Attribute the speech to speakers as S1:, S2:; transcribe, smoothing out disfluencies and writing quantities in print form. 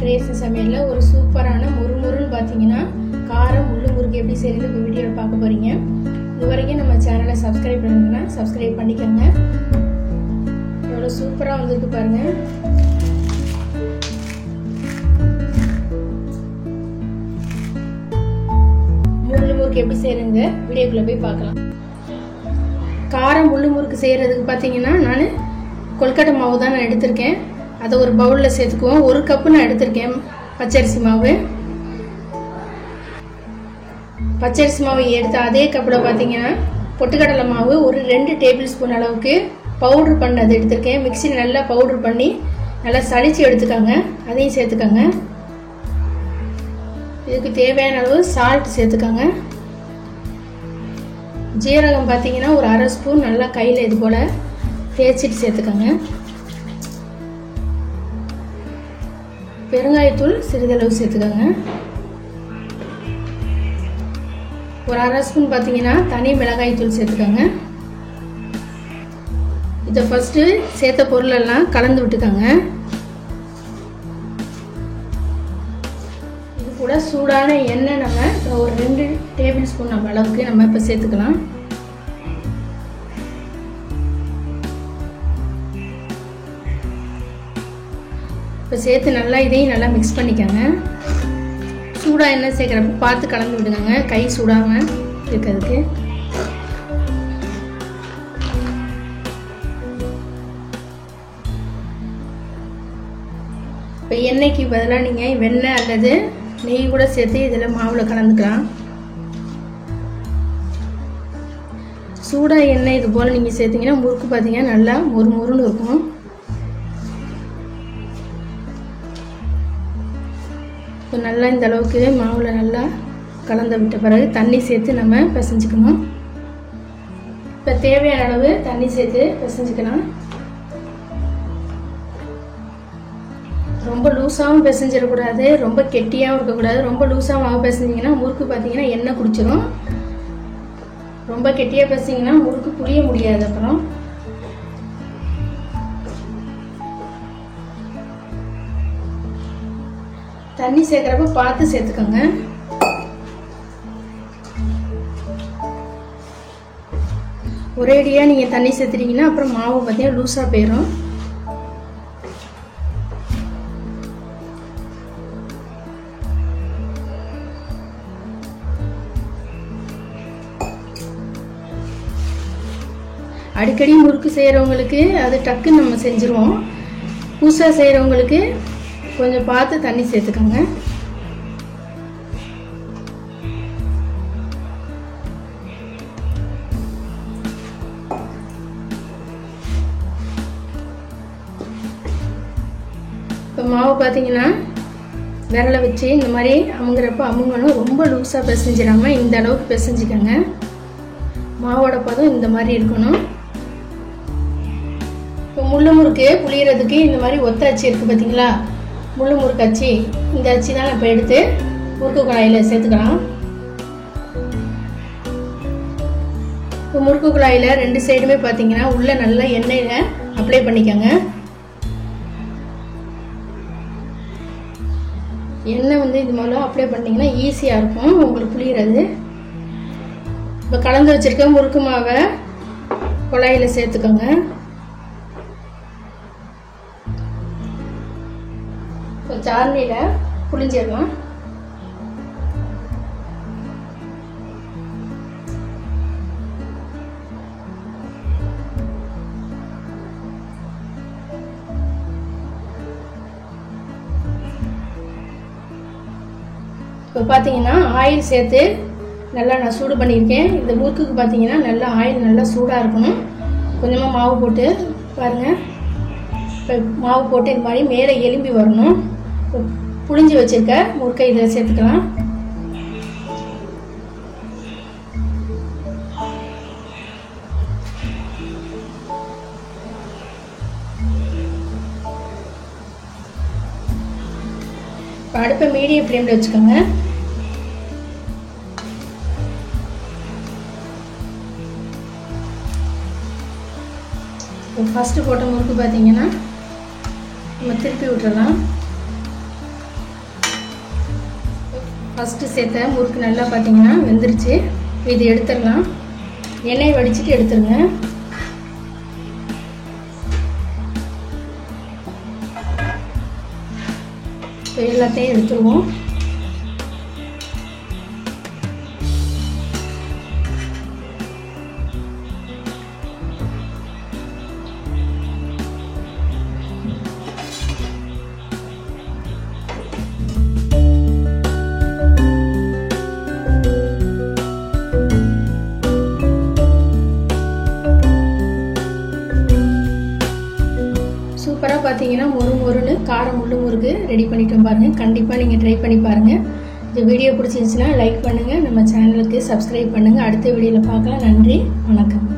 S1: Creation சமையலில் ஒரு சூப்பரான முறுமுறுன்னு பார்த்தீங்கன்னா காரம் முள்ளு முறுக்கு எப்படி செய்யறது இந்த வீடியோவில் பார்க்க போறீங்க. இது வரைக்கும் நம்ம சேனலை சப்ஸ்கிரைப் பண்ணுங்கன்னா சப்ஸ்கிரைப் பண்ணிக்கோங்க. எவ்வளோ சூப்பராக வந்திருக்கு பாருங்க. முள்ளு முறுக்கு எப்படி செய்யறதுங்க வீடியோக்குள்ள போய் பார்க்கலாம். காரம் முள்ளு முறுக்கு செய்யறதுக்கு பார்த்தீங்கன்னா நான் கொல்கட்டை மாவு தான் நான் எடுத்திருக்கேன். அதை ஒரு பவுலில் சேர்த்துக்குவோம். 1 கப்பு நான் எடுத்திருக்கேன் பச்சரிசி மாவு. பச்சரிசி மாவு எடுத்து அதே கப்பில் பார்த்தீங்கன்னா பொட்டுக்கடலை மாவு ஒரு 2 டேபிள் ஸ்பூன் அளவுக்கு பவுட்ரு பண்ணது எடுத்திருக்கேன். மிக்சியில் நல்லா பவுட்ரு பண்ணி நல்லா சளிச்சு எடுத்துக்கோங்க. அதையும் சேர்த்துக்கோங்க. இதுக்கு தேவையான அளவு சால்ட் சேர்த்துக்கோங்க. ஜீரகம் பார்த்தீங்கன்னா ஒரு 1/2 ஸ்பூன் நல்லா கையில் இது போல் தேய்ச்சிட்டு சேர்த்துக்கோங்க. பெருங்காயத்தூள் சிறிதளவு சேர்த்துக்கோங்க. ஒரு 1/2 ஸ்பூன் பார்த்தீங்கன்னா தனி மிளகாய்த்தூள் சேர்த்துக்கோங்க. இதை ஃபஸ்ட்டு சேர்த்த பொருளெல்லாம் கலந்து விட்டுக்கோங்க. இது கூட சூடான எண்ணெய் நம்ம ஒரு 2 டேபிள் ஸ்பூன் நம்ம அளவுக்கு நம்ம இப்போ சேர்த்துக்கலாம். இப்போ சேர்த்து நல்லா இதையும் நல்லா மிக்ஸ் பண்ணிக்கோங்க. சூடாக எண்ணெய் சேர்க்குறப்ப பார்த்து கலந்து விடுங்க, கை சூடாமல் இருக்கிறதுக்கு. இப்போ எண்ணெய்க்கு பதிலாக நீங்கள் வெண்ணெய் அல்லது நெய் கூட சேர்த்து இதில் மாவில் கலந்துக்கலாம். சூடாக எண்ணெய் இது போல் நீங்கள் சேர்த்திங்கன்னா முறுக்கு பார்த்தீங்கன்னா நல்லா மொறுமொறுன்னு இருக்கும். இப்போ நல்லா இந்த அளவுக்கு மாவில் நல்லா கலந்து விட்ட பிறகு தண்ணி சேர்த்து நம்ம பிசைஞ்சுக்கணும். இப்போ தேவையான அளவு தண்ணி சேர்த்து பிசைஞ்சுக்கலாம். ரொம்ப லூஸாகவும் பிசைஞ்சிடக்கூடாது, ரொம்ப கெட்டியாகவும் இருக்கக்கூடாது. ரொம்ப லூஸாக மாவு பிசைஞ்சிங்கன்னா முறுக்கு பார்த்தீங்கன்னா எண்ணெய் குடிச்சிடும். ரொம்ப கெட்டியாக பிசைஞ்சிங்கன்னா முறுக்கு புளிய முடியாது. அப்புறம் தண்ணி சேர்க்குறப்ப பார்த்து சேர்த்துக்கோங்க. ஒரேடியாக நீங்கள் தண்ணி சேர்த்துட்டீங்கன்னா அப்புறம் மாவு பார்த்தீங்கன்னா லூஸாக போயிடும். அடிக்கடி முறுக்கு செய்கிறவங்களுக்கு அது டக்குன்னு நம்ம செஞ்சுருவோம். புதுசாக செய்கிறவங்களுக்கு கொஞ்சம் பார்த்து தண்ணி சேர்த்துக்கோங்க. இப்போ மாவு பார்த்தீங்கன்னா விரலை வச்சு இந்த மாதிரி அமுங்குறப்ப அமுங்கணும். ரொம்ப லூஸாக பிசைஞ்சிடாமல் இந்த அளவுக்கு பிசைஞ்சிக்கோங்க. மாவோட பதம் இந்த மாதிரி இருக்கணும். இப்போ முள்ளு முறுக்கு புளியறதுக்கு இந்த மாதிரி ஒத்த அச்சு இருக்குது பார்த்தீங்களா, முள்ளு முறுக்கு அச்சு. இந்த அச்சு தான் இப்போ எடுத்து முறுக்கு குழாயில் சேர்த்துக்கலாம். இப்போ முறுக்கு குழாயில் 2 சைடுமே பார்த்தீங்கன்னா உள்ளே நல்லா எண்ணெயில் அப்ளை பண்ணிக்கோங்க. எண்ணெய் இது மூலம் அப்ளை பண்ணிங்கன்னா ஈஸியாக இருக்கும் உங்களுக்கு புளியறது. இப்போ கலந்து வச்சுருக்க முறுக்கு மாவை குழாயில் சேர்த்துக்கோங்க. இப்போ சாரணியில் புளிஞ்சிடலாம். இப்போ பார்த்தீங்கன்னா ஆயில் சேர்த்து நல்லா நான் சூடு பண்ணியிருக்கேன். இந்த முறுக்குக்கு பார்த்தீங்கன்னா நல்லா ஆயில் நல்லா சூடாக இருக்கணும். கொஞ்சமாக மாவு போட்டு பாருங்கள். இப்போ மாவு போட்டு இந்த மாதிரி மேலே எலும்பி வரணும். இப்போ புளிஞ்சு வச்சுருக்க முறுக்கை இதில் சேர்த்துக்கலாம். அடுப்பை மீடியம் ஃப்ளேமில் வச்சுக்கோங்க. ஃபஸ்ட்டு போட்ட முறுக்கு பார்த்தீங்கன்னா நம்ம திருப்பி விட்டுறலாம். ஃபஸ்ட்டு சேர்த்த முறுக்கு நல்லா பார்த்தீங்கன்னா வெந்துருச்சு. இது எடுத்துடலாம். எண்ணெய் வடிச்சிட்டு எடுத்துருங்க. இப்போ எல்லாத்தையும் எடுத்துருவோம். சூப்பராக பார்த்தீங்கன்னா மொறுன்னு காரம் முள்ளு முறுக்கு ரெடி பண்ணிட்டோம் பாருங்கள். கண்டிப்பாக நீங்கள் ட்ரை பண்ணி பாருங்கள். இந்த வீடியோ பிடிச்சிருந்துச்சுன்னா லைக் பண்ணுங்கள், நம்ம சேனலுக்கு சப்ஸ்கிரைப் பண்ணுங்கள். அடுத்த வீடியோவில் பார்க்கலாம். நன்றி, வணக்கம்.